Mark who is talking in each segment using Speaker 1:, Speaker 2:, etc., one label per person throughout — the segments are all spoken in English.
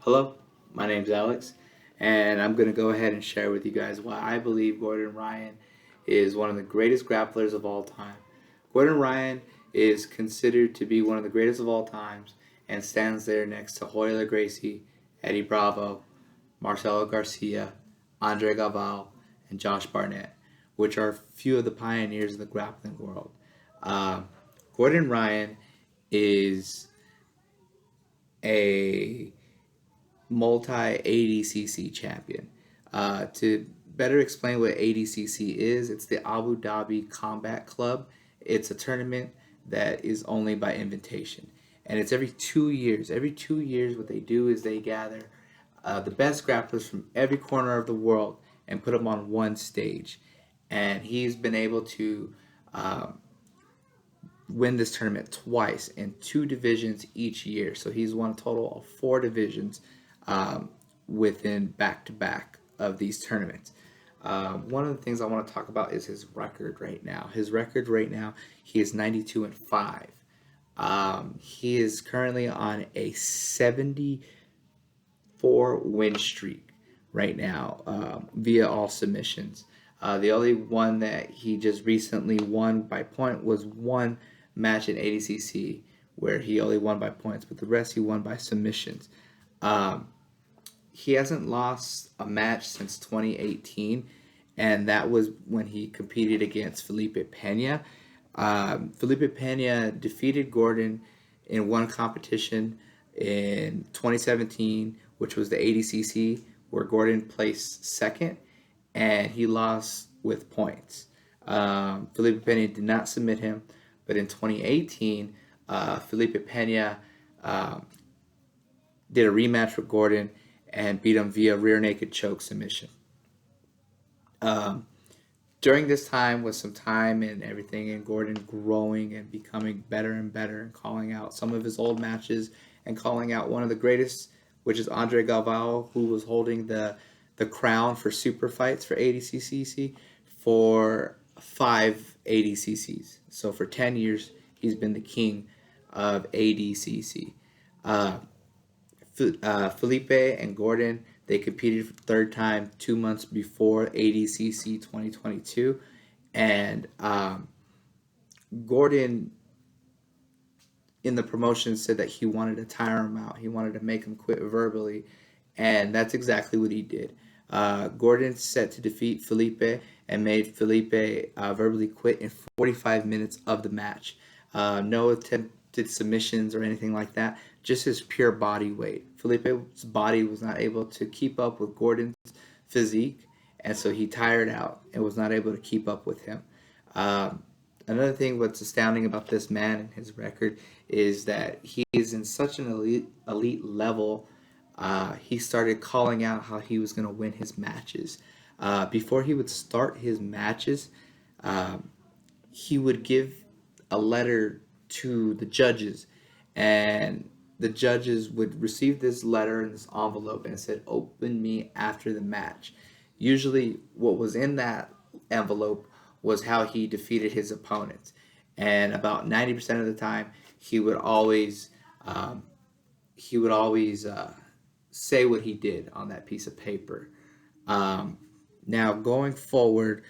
Speaker 1: Hello, my name's Alex, and I'm going to go ahead and share with you guys why I believe Gordon Ryan is one of the greatest grapplers of all time. Gordon Ryan is considered to be one of the greatest of all times and stands there next to Hoyler Gracie, Eddie Bravo, Marcelo Garcia, Andre Galvao, and Josh Barnett, which are few of the pioneers of the grappling world. Um, Gordon Ryan is a multi ADCC champion. To better explain what ADCC is, it's the Abu Dhabi Combat Club. It's a tournament that is only by invitation, and it's every 2 years. Every 2 years, what they do is they gather the best grapplers from every corner of the world and put them on one stage. And he's been able to um, win this tournament twice in two divisions each year. So he's won a total of four divisions um, within back to back of these tournaments. One of the things I want to talk about is his record right now. His record right now, he is 92-5. He is currently on a 74 win streak right now via all submissions. The only one that he just recently won by point was one match in ADCC where he only won by points, but the rest he won by submissions. Um, he hasn't lost a match since 2018, and that was when he competed against Felipe Pena. Felipe Pena defeated Gordon in one competition in 2017, which was the ADCC, where Gordon placed second, and he lost with points. Felipe Pena did not submit him, but in 2018, Felipe Pena um, did a rematch with Gordon and beat him via rear naked choke submission. Um, During this time was some time and everything, and Gordon growing and becoming better and better, and calling out some of his old matches and calling out one of the greatest, which is Andre Galvao, who was holding the crown for super fights for ADCC for five ADCCs. So for 10 years, he's been the king of ADCC. Uh, Felipe and Gordon, they competed for the third time 2 months before ADCC 2022. And Gordon in the promotion said that he wanted to tire him out. He wanted to make him quit verbally. And that's exactly what he did. Gordon set to defeat Felipe and made Felipe verbally quit in 45 minutes of the match. No attempted submissions or anything like that, just his pure body weight. Felipe's body was not able to keep up with Gordon's physique, and so he tired out and was not able to keep up with him. Um, Another thing what's astounding about this man and his record is that he is in such an elite level. He started calling out how he was going to win his matches. Before he would start his matches, um, he would give a letter to the judges, and the judges would receive this letter in this envelope, and it said, "Open me after the match." Usually, what was in that envelope was how he defeated his opponents, and about 90% of the time, he would always um, he would always say what he did on that piece of paper. Um, Now, going forward,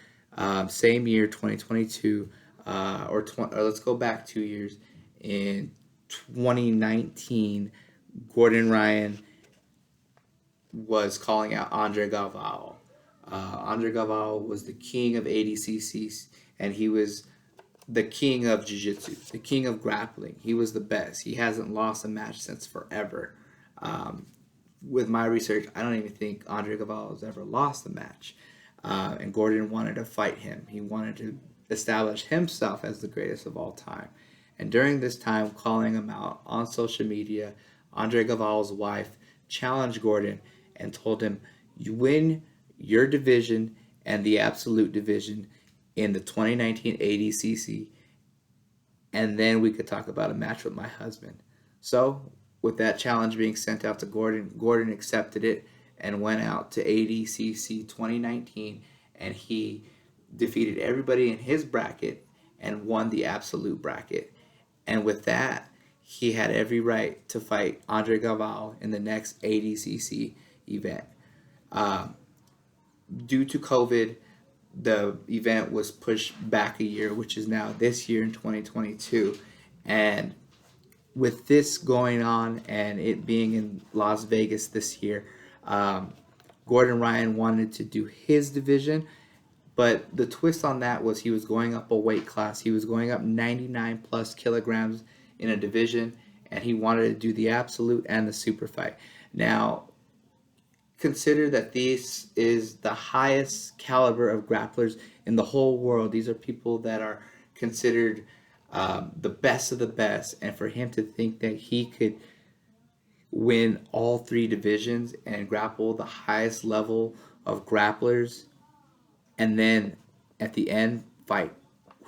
Speaker 1: same year, 2022, or let's go back 2 years. In 2019, Gordon Ryan was calling out Andre Galvao. Andre Galvao was the king of ADCCs, and he was the king of jiu-jitsu, the king of grappling. He was the best. He hasn't lost a match since forever. Um, with my research, I don't even think Andre Galvao has ever lost a match. And Gordon wanted to fight him. He wanted to establish himself as the greatest of all time. And during this time, calling him out on social media, Andre Galvao's wife challenged Gordon and told him, "You win your division and the absolute division in the 2019 ADCC, and then we could talk about a match with my husband." So, with that challenge being sent out to Gordon, Gordon accepted it and went out to ADCC 2019, and he defeated everybody in his bracket and won the absolute bracket. And with that, he had every right to fight Andre Galvao in the next ADCC event. Um, Due to COVID, the event was pushed back a year, which is now this year in 2022. And with this going on and it being in Las Vegas this year, um, Gordon Ryan wanted to do his division, but the twist on that was he was going up a weight class. He was going up 99 plus kilograms in a division, and he wanted to do the absolute and the super fight. Now, consider that this is the highest caliber of grapplers in the whole world. These are people that are considered the best of the best, and for him to think that he could win all three divisions and grapple the highest level of grapplers, and then at the end fight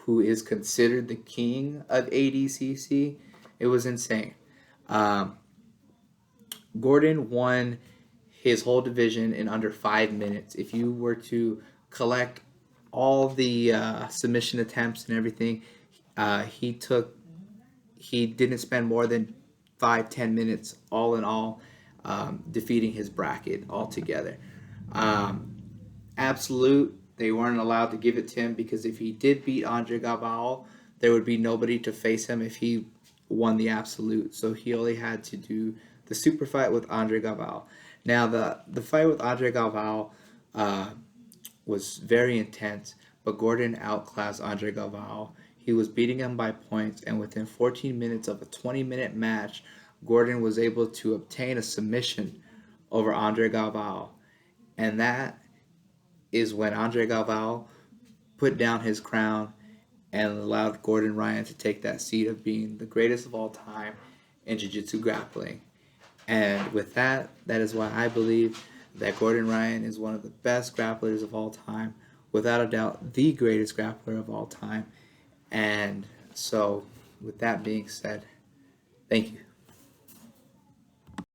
Speaker 1: who is considered the king of ADCC, it was insane. Um, Gordon won his whole division in under 5 minutes. If you were to collect all the submission attempts and everything, uh, he took he didn't spend more than 5-10 minutes all in all, defeating his bracket altogether. Um, Absolute, they weren't allowed to give it to him because if he did beat Andre Galvao, there would be nobody to face him if he won the absolute. So he only had to do the super fight with Andre Galvao. Now the fight with Andre Galvao uh, was very intense, but Gordon outclassed Andre Galvao. He was beating him by points, and within 14 minutes of a 20-minute match, Gordon was able to obtain a submission over Andre Galvao. And that is when Andre Galvao put down his crown and allowed Gordon Ryan to take that seat of being the greatest of all time in Jiu-Jitsu grappling. And with that, that is why I believe that Gordon Ryan is one of the best grapplers of all time, without a doubt, the greatest grappler of all time. And so, with that being said, thank you.